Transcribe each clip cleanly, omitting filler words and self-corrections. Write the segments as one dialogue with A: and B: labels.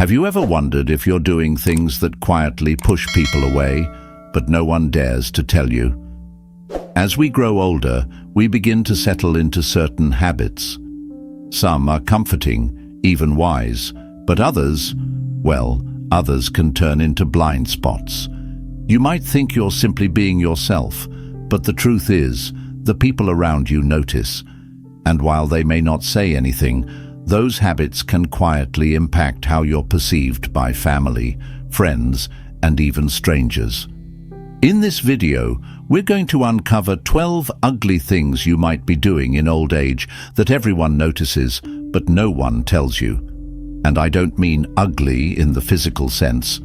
A: Have you ever wondered if you're doing things that quietly push people away, but no one dares to tell you? As we grow older, we begin to settle into certain habits. Some are comforting, even wise, but others, well, others can turn into blind spots. You might think you're simply being yourself, but the truth is, the people around you notice. And while they may not say anything, those habits can quietly impact how you're perceived by family, friends, and even strangers. In this video, we're going to uncover 12 ugly things you might be doing in old age that everyone notices, but no one tells you. And I don't mean ugly in the physical sense.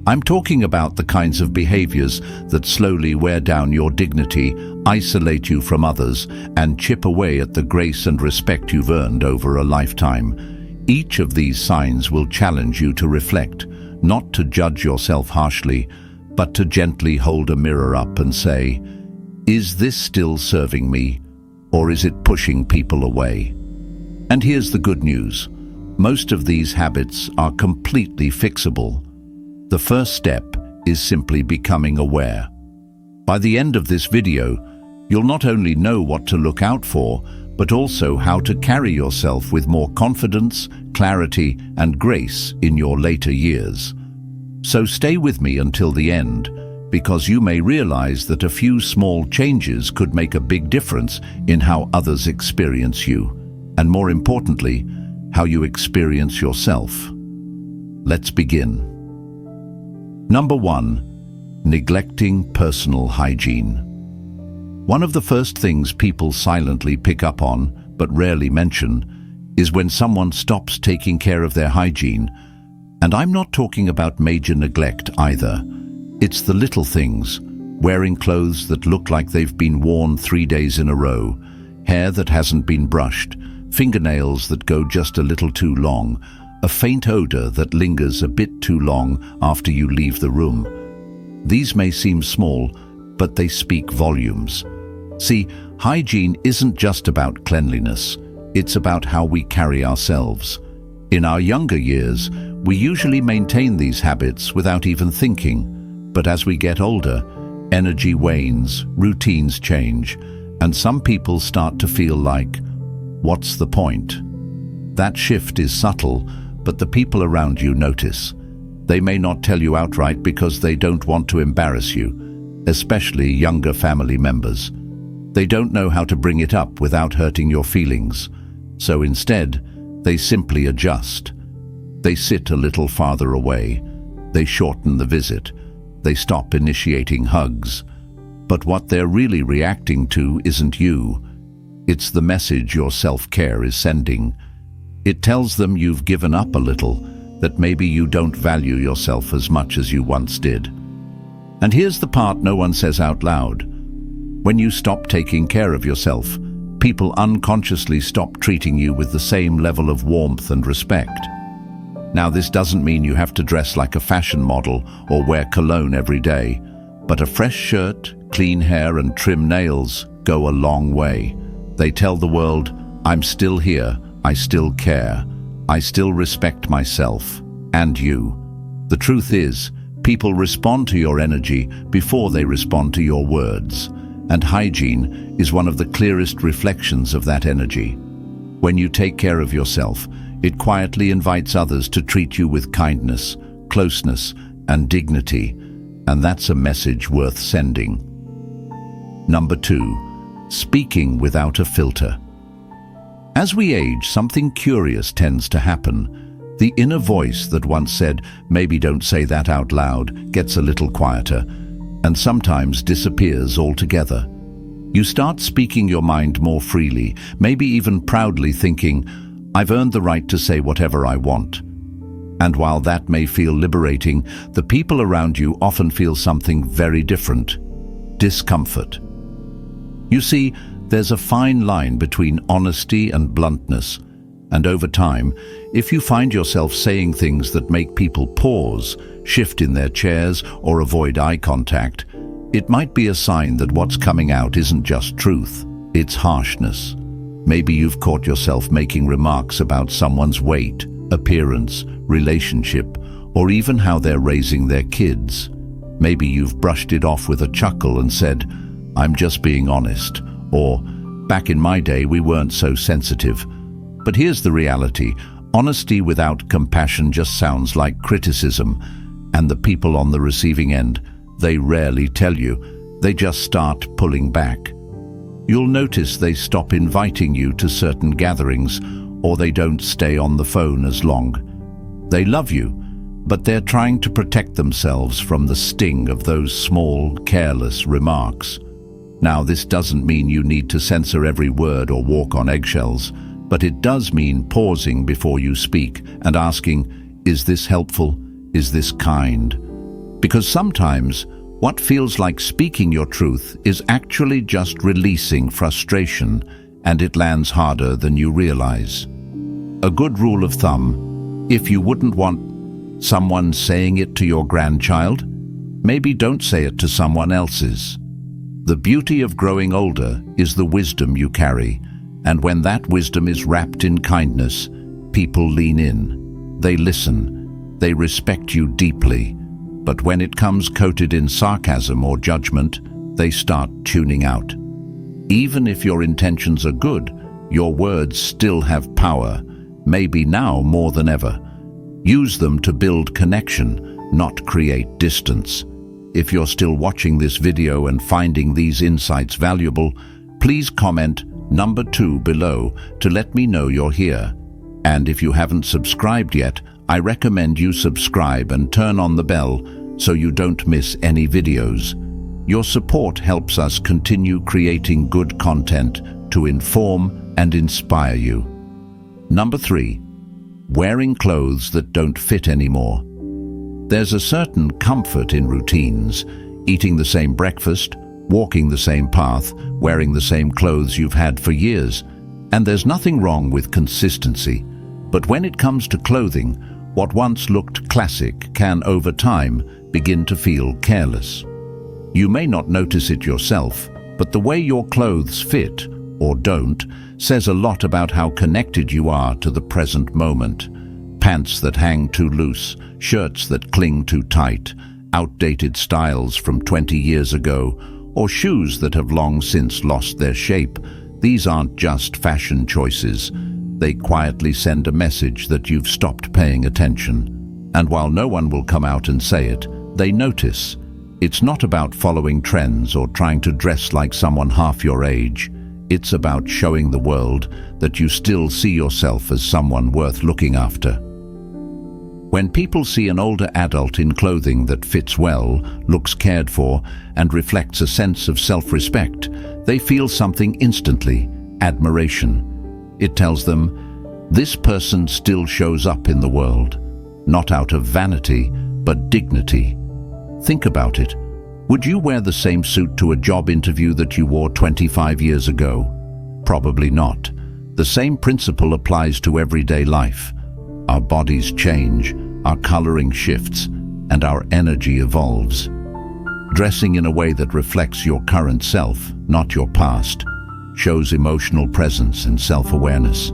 A: I'm talking about the kinds of behaviors that slowly wear down your dignity, isolate you from others, and chip away at the grace and respect you've earned over a lifetime. Each of these signs will challenge you to reflect, not to judge yourself harshly, but to gently hold a mirror up and say, is this still serving me, or is it pushing people away? And here's the good news. Most of these habits are completely fixable. The first step is simply becoming aware. By the end of this video, you'll not only know what to look out for, but also how to carry yourself with more confidence, clarity, and grace in your later years. So stay with me until the end, because you may realize that a few small changes could make a big difference in how others experience you, and more importantly, how you experience yourself. Let's begin. Number 1. Neglecting personal hygiene. One of the first things people silently pick up on, but rarely mention, is when someone stops taking care of their hygiene. And I'm not talking about major neglect either. It's the little things, wearing clothes that look like they've been worn 3 days in a row, hair that hasn't been brushed, fingernails that go just a little too long, a faint odor that lingers a bit too long after you leave the room. These may seem small, but they speak volumes. See, hygiene isn't just about cleanliness, it's about how we carry ourselves. In our younger years, we usually maintain these habits without even thinking, but as we get older, energy wanes, routines change, and some people start to feel like, what's the point? That shift is subtle, but the people around you notice. They may not tell you outright because they don't want to embarrass you, especially younger family members. They don't know how to bring it up without hurting your feelings, so instead, they simply adjust. They sit a little farther away. They shorten the visit. They stop initiating hugs. But what they're really reacting to isn't you. It's the message your self-care is sending. It tells them you've given up a little, that maybe you don't value yourself as much as you once did. And here's the part no one says out loud. When you stop taking care of yourself, people unconsciously stop treating you with the same level of warmth and respect. Now, this doesn't mean you have to dress like a fashion model or wear cologne every day, but a fresh shirt, clean hair, and trim nails go a long way. They tell the world, I'm still here, I still care, I still respect myself and you. The truth is, people respond to your energy before they respond to your words, and hygiene is one of the clearest reflections of that energy. When you take care of yourself, it quietly invites others to treat you with kindness, closeness, and dignity, and that's a message worth sending. Number 2. Speaking without a filter. As we age, something curious tends to happen. The inner voice that once said, maybe don't say that out loud, gets a little quieter, and sometimes disappears altogether. You start speaking your mind more freely, maybe even proudly thinking, I've earned the right to say whatever I want. And while that may feel liberating, the people around you often feel something very different: discomfort. You see, there's a fine line between honesty and bluntness, and over time, if you find yourself saying things that make people pause, shift in their chairs, or avoid eye contact, it might be a sign that what's coming out isn't just truth, it's harshness. Maybe you've caught yourself making remarks about someone's weight, appearance, relationship, or even how they're raising their kids. Maybe you've brushed it off with a chuckle and said, "I'm just being honest," or "Back in my day we weren't so sensitive." But here's the reality. Honesty without compassion just sounds like criticism, and the people on the receiving end, they rarely tell you. They just start pulling back. You'll notice they stop inviting you to certain gatherings, or they don't stay on the phone as long. They love you, but they're trying to protect themselves from the sting of those small, careless remarks. Now, this doesn't mean you need to censor every word or walk on eggshells, but it does mean pausing before you speak and asking, is this helpful? Is this kind? Because sometimes what feels like speaking your truth is actually just releasing frustration, and it lands harder than you realize. A good rule of thumb: if you wouldn't want someone saying it to your grandchild, maybe don't say it to someone else's. The beauty of growing older is the wisdom you carry, and when that wisdom is wrapped in kindness, people lean in. They listen. They respect you deeply. But when it comes coated in sarcasm or judgment, they start tuning out. Even if your intentions are good, your words still have power, maybe now more than ever. Use them to build connection, not create distance. If you're still watching this video and finding these insights valuable, please comment number 2 below to let me know you're here. And if you haven't subscribed yet, I recommend you subscribe and turn on the bell so you don't miss any videos. Your support helps us continue creating good content to inform and inspire you. Number 3, wearing clothes that don't fit anymore. There's a certain comfort in routines, eating the same breakfast, walking the same path, wearing the same clothes you've had for years. And there's nothing wrong with consistency. But when it comes to clothing, what once looked classic can, over time, begin to feel careless. You may not notice it yourself, but the way your clothes fit, or don't, says a lot about how connected you are to the present moment. Pants that hang too loose, shirts that cling too tight, outdated styles from 20 years ago, or shoes that have long since lost their shape. These aren't just fashion choices. They quietly send a message that you've stopped paying attention. And while no one will come out and say it, they notice. It's not about following trends or trying to dress like someone half your age. It's about showing the world that you still see yourself as someone worth looking after. When people see an older adult in clothing that fits well, looks cared for, and reflects a sense of self-respect, they feel something instantly: admiration. It tells them, this person still shows up in the world, not out of vanity, but dignity. Think about it. Would you wear the same suit to a job interview that you wore 25 years ago? Probably not. The same principle applies to everyday life. Our bodies change, our coloring shifts, and our energy evolves. Dressing in a way that reflects your current self, not your past, shows emotional presence and self-awareness.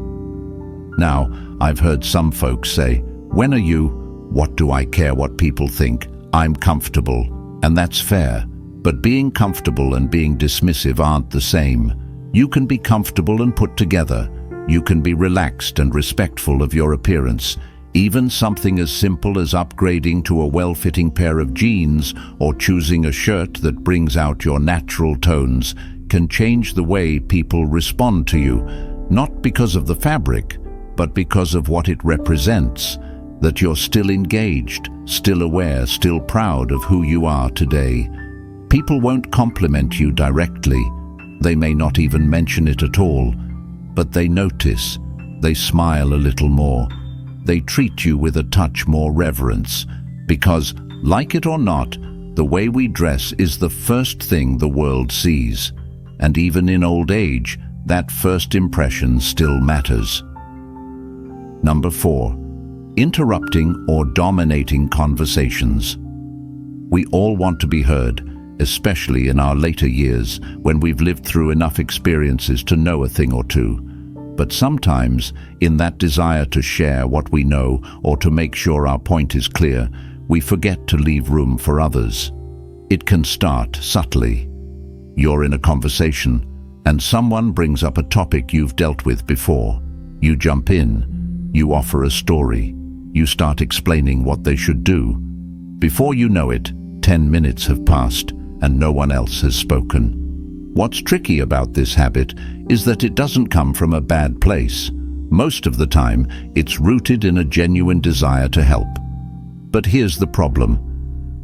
A: Now, I've heard some folks say, when are you? What do I care what people think? I'm comfortable. And that's fair. But being comfortable and being dismissive aren't the same. You can be comfortable and put together. You can be relaxed and respectful of your appearance. Even something as simple as upgrading to a well-fitting pair of jeans or choosing a shirt that brings out your natural tones can change the way people respond to you, not because of the fabric, but because of what it represents, that you're still engaged, still aware, still proud of who you are today. People won't compliment you directly. They may not even mention it at all, but they notice. They smile a little more. They treat you with a touch more reverence, because, like it or not, the way we dress is the first thing the world sees. And even in old age, that first impression still matters. Number 4, interrupting or dominating conversations. We all want to be heard, especially in our later years when we've lived through enough experiences to know a thing or two. But sometimes, in that desire to share what we know or to make sure our point is clear, we forget to leave room for others. It can start subtly. You're in a conversation, and someone brings up a topic you've dealt with before. You jump in, you offer a story, you start explaining what they should do. Before you know it, 10 minutes have passed, and no one else has spoken. What's tricky about this habit is that it doesn't come from a bad place. Most of the time, it's rooted in a genuine desire to help. But here's the problem.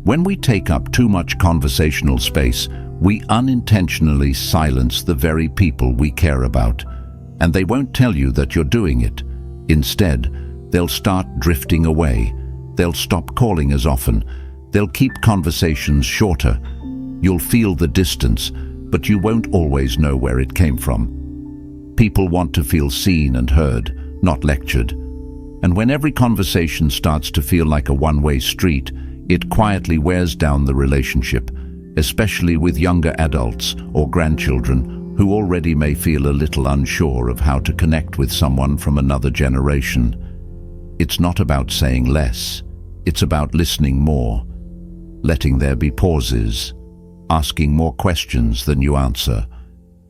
A: When we take up too much conversational space, we unintentionally silence the very people we care about. And they won't tell you that you're doing it. Instead, they'll start drifting away. They'll stop calling as often. They'll keep conversations shorter. You'll feel the distance, but you won't always know where it came from. People want to feel seen and heard, not lectured. And when every conversation starts to feel like a one-way street, it quietly wears down the relationship, especially with younger adults or grandchildren who already may feel a little unsure of how to connect with someone from another generation. It's not about saying less, it's about listening more, letting there be pauses, asking more questions than you answer,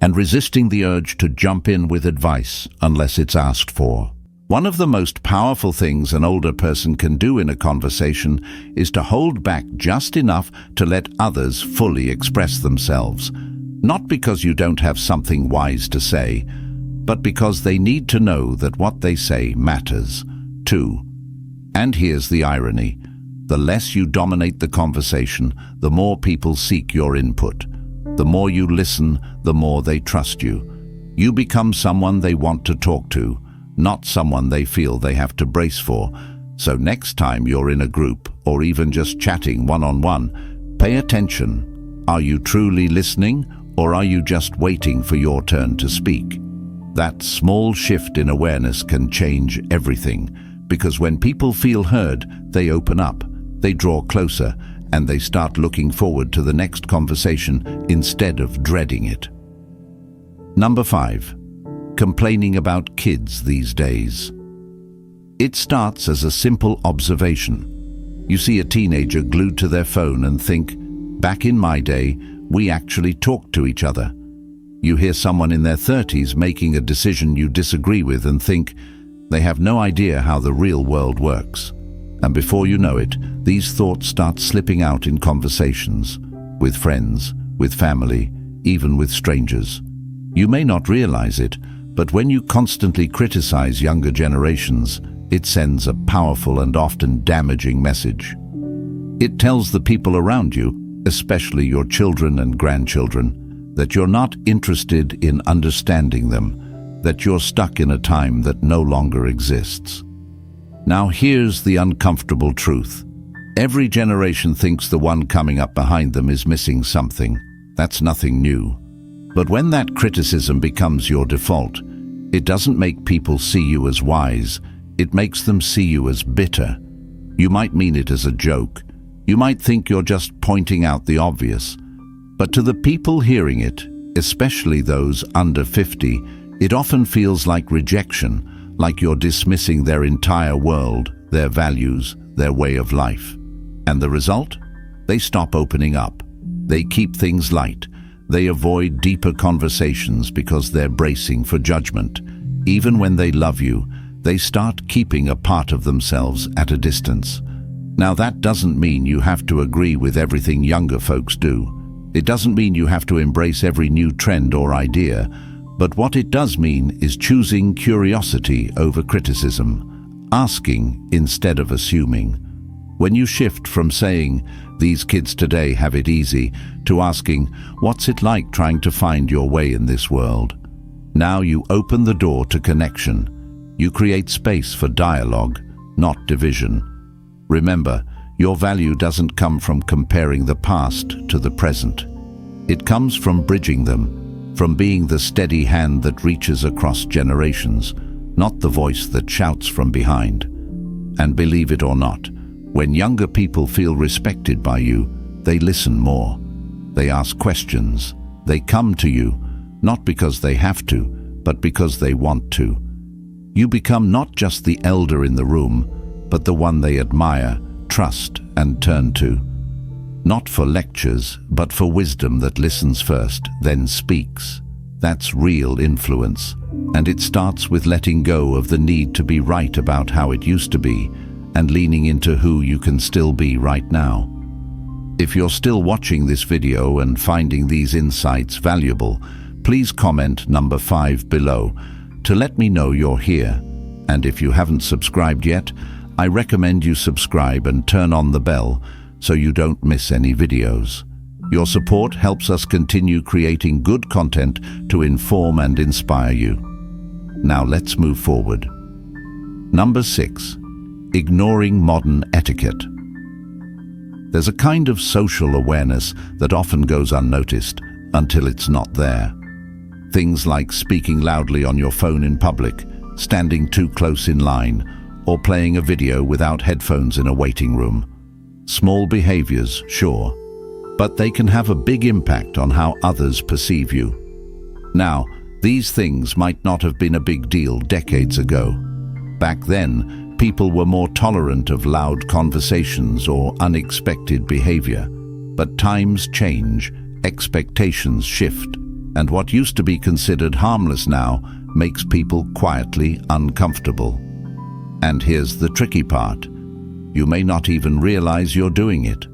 A: and resisting the urge to jump in with advice unless it's asked for. One of the most powerful things an older person can do in a conversation is to hold back just enough to let others fully express themselves. Not because you don't have something wise to say, but because they need to know that what they say matters, too. And here's the irony. The less you dominate the conversation, the more people seek your input. The more you listen, the more they trust you. You become someone they want to talk to, not someone they feel they have to brace for. So next time you're in a group, or even just chatting one-on-one, pay attention. Are you truly listening, or are you just waiting for your turn to speak? That small shift in awareness can change everything, because when people feel heard, they open up. They draw closer, and they start looking forward to the next conversation instead of dreading it. Number 5. Complaining about kids these days. It starts as a simple observation. You see a teenager glued to their phone and think, back in my day, we actually talked to each other. You hear someone in their 30s making a decision you disagree with and think, they have no idea how the real world works. And before you know it, these thoughts start slipping out in conversations, with friends, with family, even with strangers. You may not realize it, but when you constantly criticize younger generations, it sends a powerful and often damaging message. It tells the people around you, especially your children and grandchildren, that you're not interested in understanding them, that you're stuck in a time that no longer exists. Now here's the uncomfortable truth. Every generation thinks the one coming up behind them is missing something. That's nothing new. But when that criticism becomes your default, it doesn't make people see you as wise, it makes them see you as bitter. You might mean it as a joke. You might think you're just pointing out the obvious. But to the people hearing it, especially those under 50, it often feels like rejection, like you're dismissing their entire world, their values, their way of life. And the result? They stop opening up. They keep things light. They avoid deeper conversations because they're bracing for judgment. Even when they love you, they start keeping a part of themselves at a distance. Now that doesn't mean you have to agree with everything younger folks do. It doesn't mean you have to embrace every new trend or idea. But what it does mean is choosing curiosity over criticism, asking instead of assuming. When you shift from saying, "These kids today have it easy," to asking, "What's it like trying to find your way in this world?" Now you open the door to connection. You create space for dialogue, not division. Remember, your value doesn't come from comparing the past to the present. It comes from bridging them, from being the steady hand that reaches across generations, not the voice that shouts from behind. And believe it or not, when younger people feel respected by you, they listen more. They ask questions. They come to you, not because they have to, but because they want to. You become not just the elder in the room, but the one they admire, trust, and turn to. Not for lectures, but for wisdom that listens first, then speaks. That's real influence, and it starts with letting go of the need to be right about how it used to be, and leaning into who you can still be right now. If you're still watching this video and finding these insights valuable, please comment number 5 below to let me know you're here. And if you haven't subscribed yet, I recommend you subscribe and turn on the bell so you don't miss any videos. Your support helps us continue creating good content to inform and inspire you. Now let's move forward. Number 6. Ignoring modern etiquette. There's a kind of social awareness that often goes unnoticed until it's not there. Things like speaking loudly on your phone in public, standing too close in line, or playing a video without headphones in a waiting room. Small behaviors, sure, but they can have a big impact on how others perceive you. Now, these things might not have been a big deal decades ago. Back then, people were more tolerant of loud conversations or unexpected behavior. But times change, expectations shift, and what used to be considered harmless now makes people quietly uncomfortable. And here's the tricky part. You may not even realize you're doing it.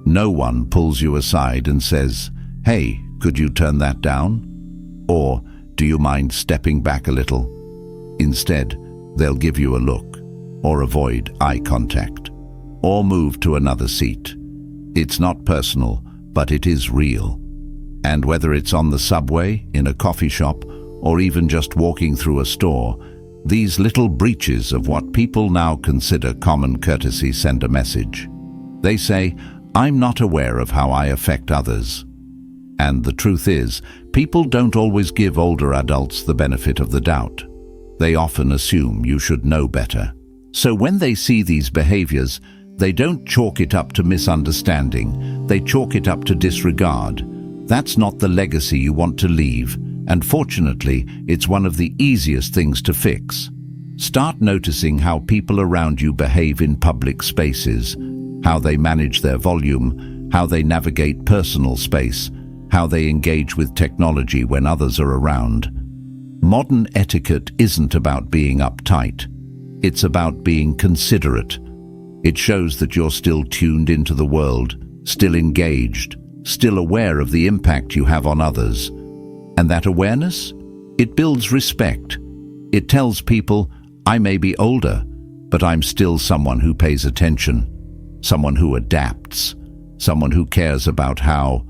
A: No one pulls you aside and says, "Hey, could you turn that down?" Or, "Do you mind stepping back a little?" Instead, they'll give you a look, or avoid eye contact, or move to another seat. It's not personal, but it is real. And whether it's on the subway, in a coffee shop, or even just walking through a store, these little breaches of what people now consider common courtesy send a message. They say, "I'm not aware of how I affect others." And the truth is, people don't always give older adults the benefit of the doubt. They often assume you should know better. So when they see these behaviors, they don't chalk it up to misunderstanding, they chalk it up to disregard. That's not the legacy you want to leave, and fortunately, it's one of the easiest things to fix. Start noticing how people around you behave in public spaces, how they manage their volume, how they navigate personal space, how they engage with technology when others are around. Modern etiquette isn't about being uptight. It's about being considerate. It shows that you're still tuned into the world, still engaged, still aware of the impact you have on others. And that awareness? It builds respect. It tells people, I may be older, but I'm still someone who pays attention, someone who adapts, someone who cares about how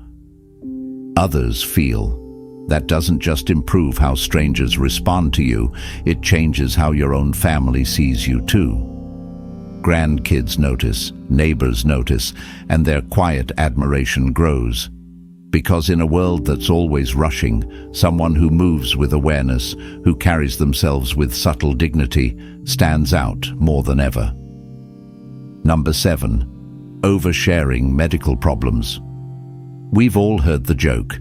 A: others feel. That doesn't just improve how strangers respond to you, it changes how your own family sees you too. Grandkids notice, neighbors notice, and their quiet admiration grows. Because in a world that's always rushing, someone who moves with awareness, who carries themselves with subtle dignity, stands out more than ever. Number 7. Oversharing medical problems. We've all heard the joke.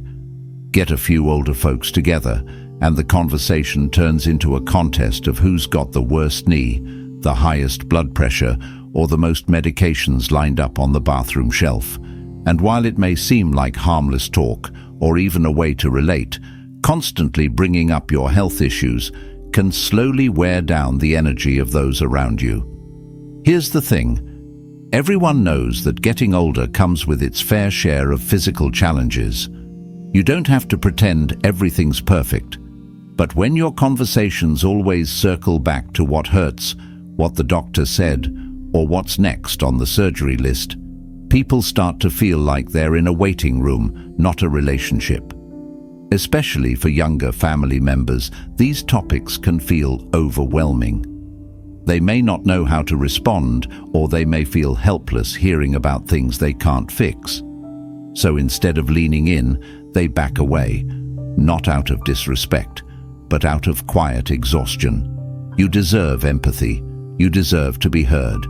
A: Get a few older folks together, and the conversation turns into a contest of who's got the worst knee, the highest blood pressure, or the most medications lined up on the bathroom shelf. And while it may seem like harmless talk, or even a way to relate, constantly bringing up your health issues can slowly wear down the energy of those around you. Here's the thing. Everyone knows that getting older comes with its fair share of physical challenges. You don't have to pretend everything's perfect. But when your conversations always circle back to what hurts, what the doctor said, or what's next on the surgery list, people start to feel like they're in a waiting room, not a relationship. Especially for younger family members, these topics can feel overwhelming. They may not know how to respond, or they may feel helpless hearing about things they can't fix. So instead of leaning in, they back away, not out of disrespect, but out of quiet exhaustion. You deserve empathy. You deserve to be heard.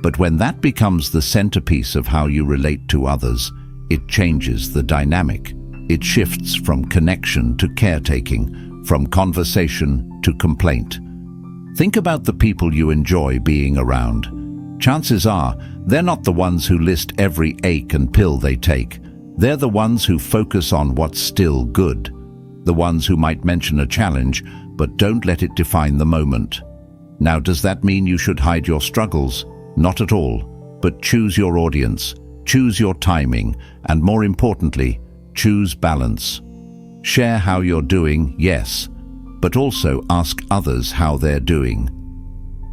A: But when that becomes the centerpiece of how you relate to others, it changes the dynamic. It shifts from connection to caretaking, from conversation to complaint. Think about the people you enjoy being around. Chances are, they're not the ones who list every ache and pill they take. They're the ones who focus on what's still good. The ones who might mention a challenge, but don't let it define the moment. Now, does that mean you should hide your struggles? Not at all. But choose your audience, choose your timing, and more importantly, choose balance. Share how you're doing, yes, but also ask others how they're doing.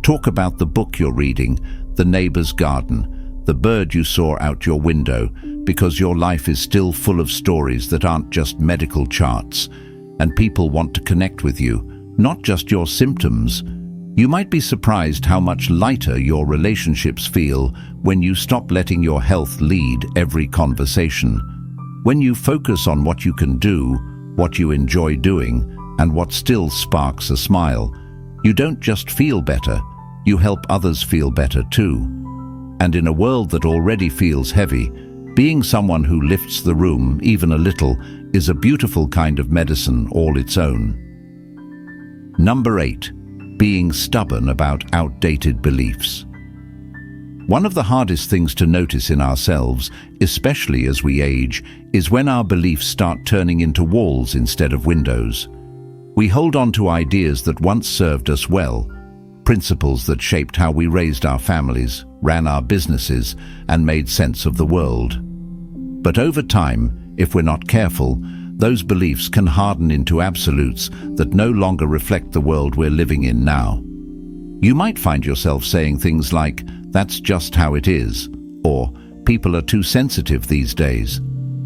A: Talk about the book you're reading, the neighbor's garden, the bird you saw out your window, because your life is still full of stories that aren't just medical charts, and people want to connect with you, not just your symptoms. You might be surprised how much lighter your relationships feel when you stop letting your health lead every conversation. When you focus on what you can do, what you enjoy doing, and what still sparks a smile, you don't just feel better, you help others feel better too. And in a world that already feels heavy, being someone who lifts the room even a little is a beautiful kind of medicine all its own. Number 8. Being stubborn about outdated beliefs. One of the hardest things to notice in ourselves, especially as we age, is when our beliefs start turning into walls instead of windows. We hold on to ideas that once served us well, principles that shaped how we raised our families, ran our businesses, and made sense of the world. But over time, if we're not careful, those beliefs can harden into absolutes that no longer reflect the world we're living in now. You might find yourself saying things like, "That's just how it is," or "People are too sensitive these days,"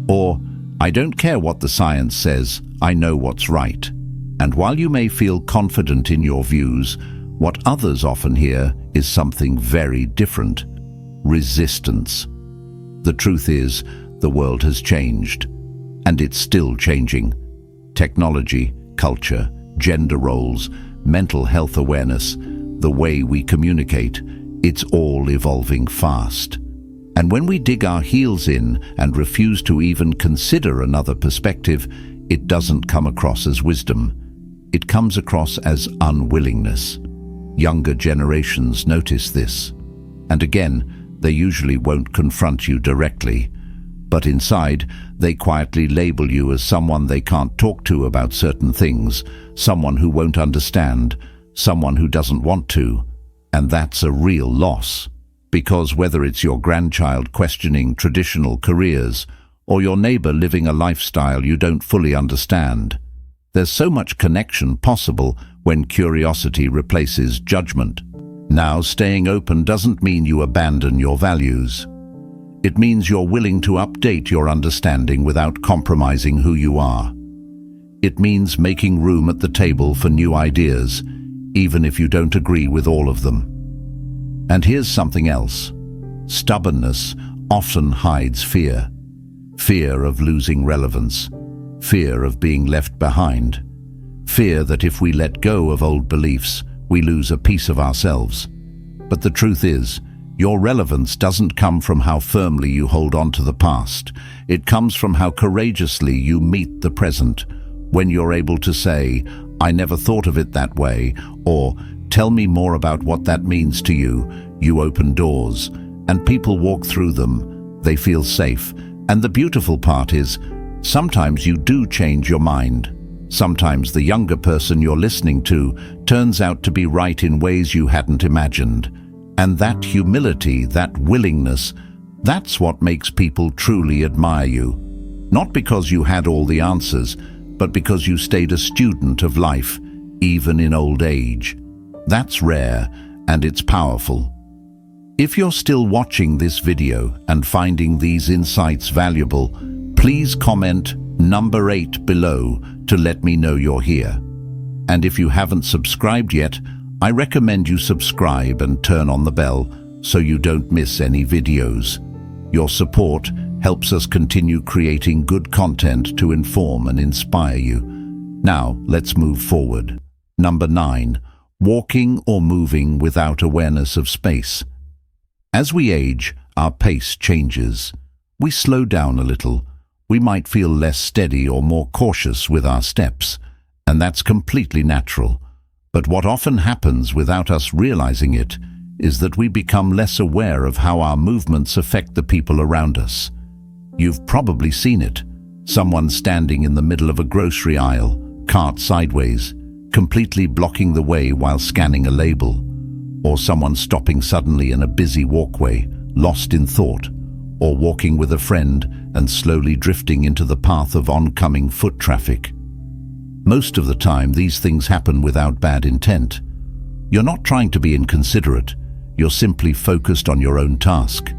A: or "I don't care what the science says, I know what's right." And while you may feel confident in your views, what others often hear is something very different: resistance. The truth is, the world has changed, and it's still changing. Technology, culture, gender roles, mental health awareness, the way we communicate, it's all evolving fast. And when we dig our heels in and refuse to even consider another perspective, it doesn't come across as wisdom. It comes across as unwillingness. Younger generations notice this. And again, they usually won't confront you directly. But inside, they quietly label you as someone they can't talk to about certain things, someone who won't understand, someone who doesn't want to. And that's a real loss. Because whether it's your grandchild questioning traditional careers or your neighbor living a lifestyle you don't fully understand, there's so much connection possible when curiosity replaces judgment. Now, staying open doesn't mean you abandon your values. It means you're willing to update your understanding without compromising who you are. It means making room at the table for new ideas, even if you don't agree with all of them. And here's something else. Stubbornness often hides fear. Fear of losing relevance. Fear of being left behind. Fear that if we let go of old beliefs, we lose a piece of ourselves. But the truth is, your relevance doesn't come from how firmly you hold on to the past. It comes from how courageously you meet the present. When you're able to say, "I never thought of it that way," or "Tell me more about what that means to you," you open doors, and people walk through them. They feel safe. And the beautiful part is, sometimes you do change your mind. Sometimes the younger person you're listening to turns out to be right in ways you hadn't imagined. And that humility, that willingness, that's what makes people truly admire you. Not because you had all the answers, but because you stayed a student of life, even in old age. That's rare, and it's powerful. If you're still watching this video and finding these insights valuable, please comment number 8 below to let me know you're here. And if you haven't subscribed yet, I recommend you subscribe and turn on the bell so you don't miss any videos. Your support helps us continue creating good content to inform and inspire you. Now, let's move forward. Number 9. Walking or moving without awareness of space. As we age, our pace changes. We slow down a little. We might feel less steady or more cautious with our steps. And that's completely natural. But what often happens without us realizing it is that we become less aware of how our movements affect the people around us. You've probably seen it. Someone standing in the middle of a grocery aisle, cart sideways, completely blocking the way while scanning a label. Or someone stopping suddenly in a busy walkway, lost in thought. Or walking with a friend and slowly drifting into the path of oncoming foot traffic. Most of the time, these things happen without bad intent. You're not trying to be inconsiderate. You're simply focused on your own task.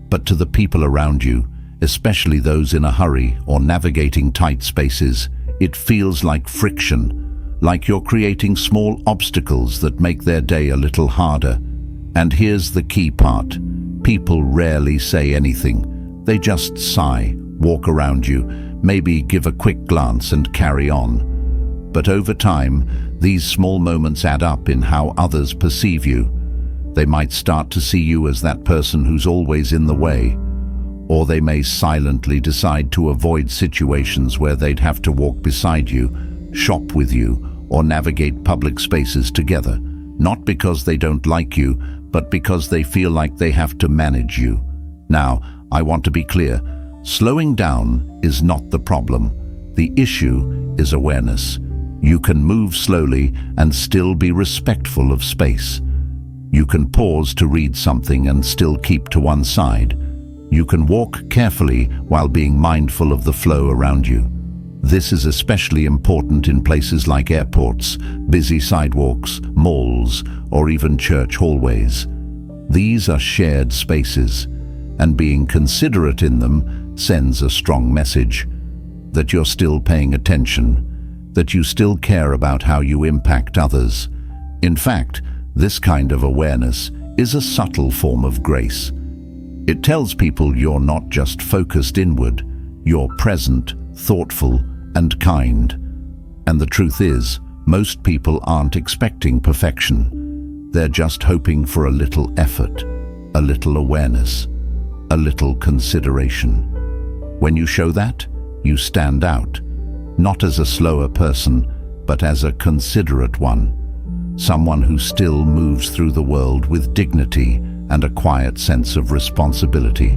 A: But to the people around you, especially those in a hurry or navigating tight spaces, it feels like friction, like you're creating small obstacles that make their day a little harder. And here's the key part. People rarely say anything. They just sigh, walk around you, maybe give a quick glance and carry on. But over time, these small moments add up in how others perceive you. They might start to see you as that person who's always in the way, or they may silently decide to avoid situations where they'd have to walk beside you, shop with you, or navigate public spaces together, not because they don't like you, but because they feel like they have to manage you. Now, I want to be clear. Slowing down is not the problem. The issue is awareness. You can move slowly and still be respectful of space. You can pause to read something and still keep to one side. You can walk carefully while being mindful of the flow around you. This is especially important in places like airports, busy sidewalks, malls, or even church hallways. These are shared spaces, and being considerate in them sends a strong message that you're still paying attention, that you still care about how you impact others. In fact, this kind of awareness is a subtle form of grace. It tells people you're not just focused inward, you're present, thoughtful, and kind. And the truth is, most people aren't expecting perfection. They're just hoping for a little effort, a little awareness, a little consideration. When you show that, you stand out, not as a slower person, but as a considerate one. Someone who still moves through the world with dignity and a quiet sense of responsibility.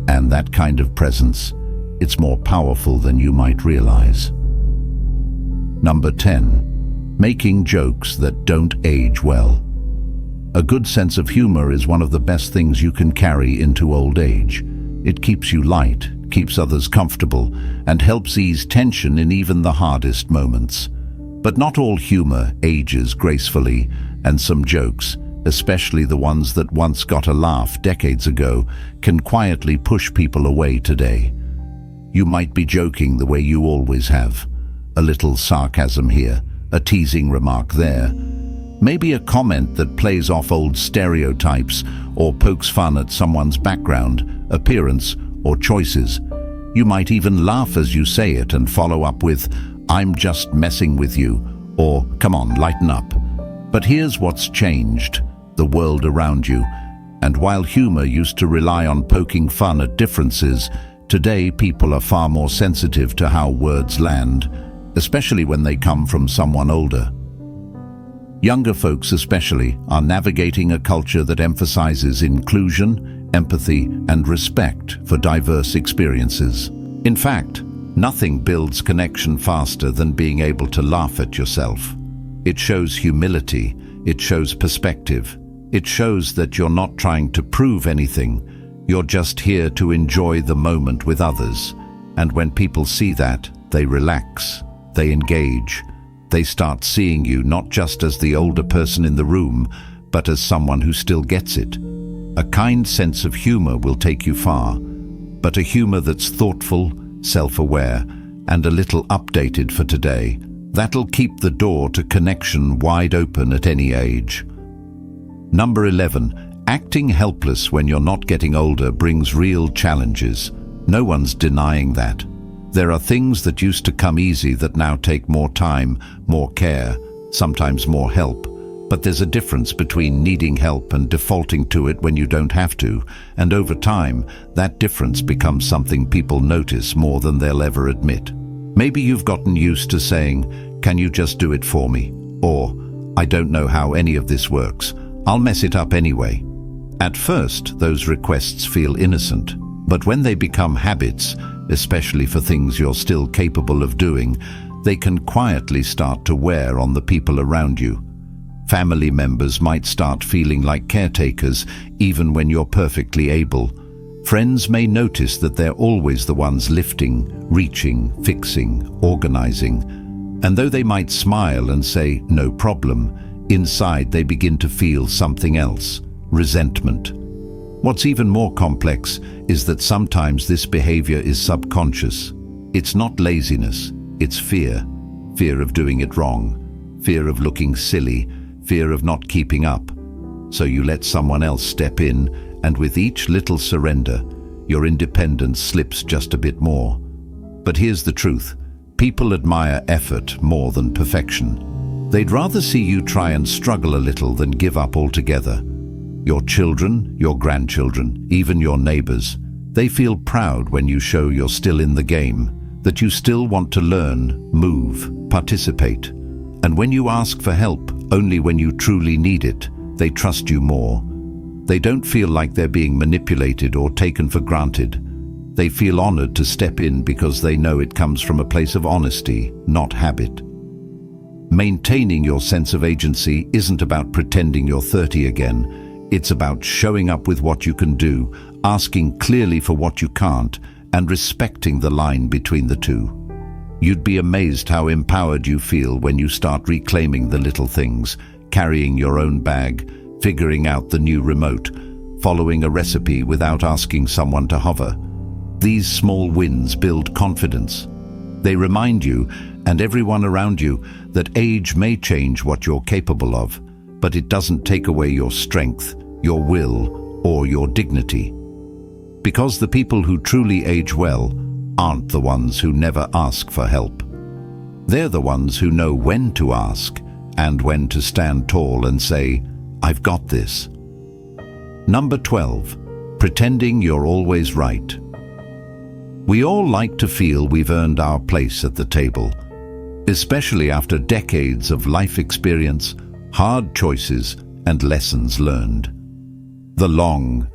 A: And that kind of presence, it's more powerful than you might realize. Number 10. Making jokes that don't age well. A good sense of humor is one of the best things you can carry into old age. It keeps you light, keeps others comfortable, and helps ease tension in even the hardest moments. But not all humor ages gracefully, and some jokes, especially the ones that once got a laugh decades ago, can quietly push people away today. You might be joking the way you always have. A little sarcasm here, a teasing remark there. Maybe a comment that plays off old stereotypes or pokes fun at someone's background, appearance, or choices. You might even laugh as you say it and follow up with, "I'm just messing with you," or "Come on, lighten up." But here's what's changed: the world around you. And while humor used to rely on poking fun at differences, today people are far more sensitive to how words land, especially when they come from someone older. Younger folks especially are navigating a culture that emphasizes inclusion, empathy, and respect for diverse experiences. In fact, nothing builds connection faster than being able to laugh at yourself. It shows humility, it shows perspective, it shows that you're not trying to prove anything, you're just here to enjoy the moment with others. And when people see that, they relax, they engage, they start seeing you not just as the older person in the room, but as someone who still gets it. A kind sense of humor will take you far, but a humor that's thoughtful, self-aware, and a little updated for today, that'll keep the door to connection wide open at any age. Number 11. Acting helpless when you're not getting older brings real challenges. No one's denying that. There are things that used to come easy that now take more time, more care, sometimes more help. But there's a difference between needing help and defaulting to it when you don't have to, and over time, that difference becomes something people notice more than they'll ever admit. Maybe you've gotten used to saying, "Can you just do it for me?" Or, "I don't know how any of this works. I'll mess it up anyway." At first, those requests feel innocent, but when they become habits, especially for things you're still capable of doing, they can quietly start to wear on the people around you. Family members might start feeling like caretakers even when you're perfectly able. Friends may notice that they're always the ones lifting, reaching, fixing, organizing. And though they might smile and say, "No problem," inside they begin to feel something else: resentment. What's even more complex is that sometimes this behavior is subconscious. It's not laziness, it's fear. Fear of doing it wrong, fear of looking silly, fear of not keeping up. So you let someone else step in, and with each little surrender, your independence slips just a bit more. But here's the truth: people admire effort more than perfection. They'd rather see you try and struggle a little than give up altogether. Your children, your grandchildren, even your neighbors, they feel proud when you show you're still in the game, that you still want to learn, move, participate. And when you ask for help only when you truly need it, they trust you more. They don't feel like they're being manipulated or taken for granted. They feel honored to step in because they know it comes from a place of honesty, not habit. Maintaining your sense of agency isn't about pretending you're 30 again. It's about showing up with what you can do, asking clearly for what you can't, and respecting the line between the two. You'd be amazed how empowered you feel when you start reclaiming the little things, carrying your own bag, figuring out the new remote, following a recipe without asking someone to hover. These small wins build confidence. They remind you, and everyone around you, that age may change what you're capable of, but it doesn't take away your strength, your will, or your dignity. Because the people who truly age well aren't the ones who never ask for help. They're the ones who know when to ask and when to stand tall and say, "I've got this." Number 12, pretending you're always right. We all like to feel we've earned our place at the table, especially after decades of life experience, hard choices, and lessons learned. The long,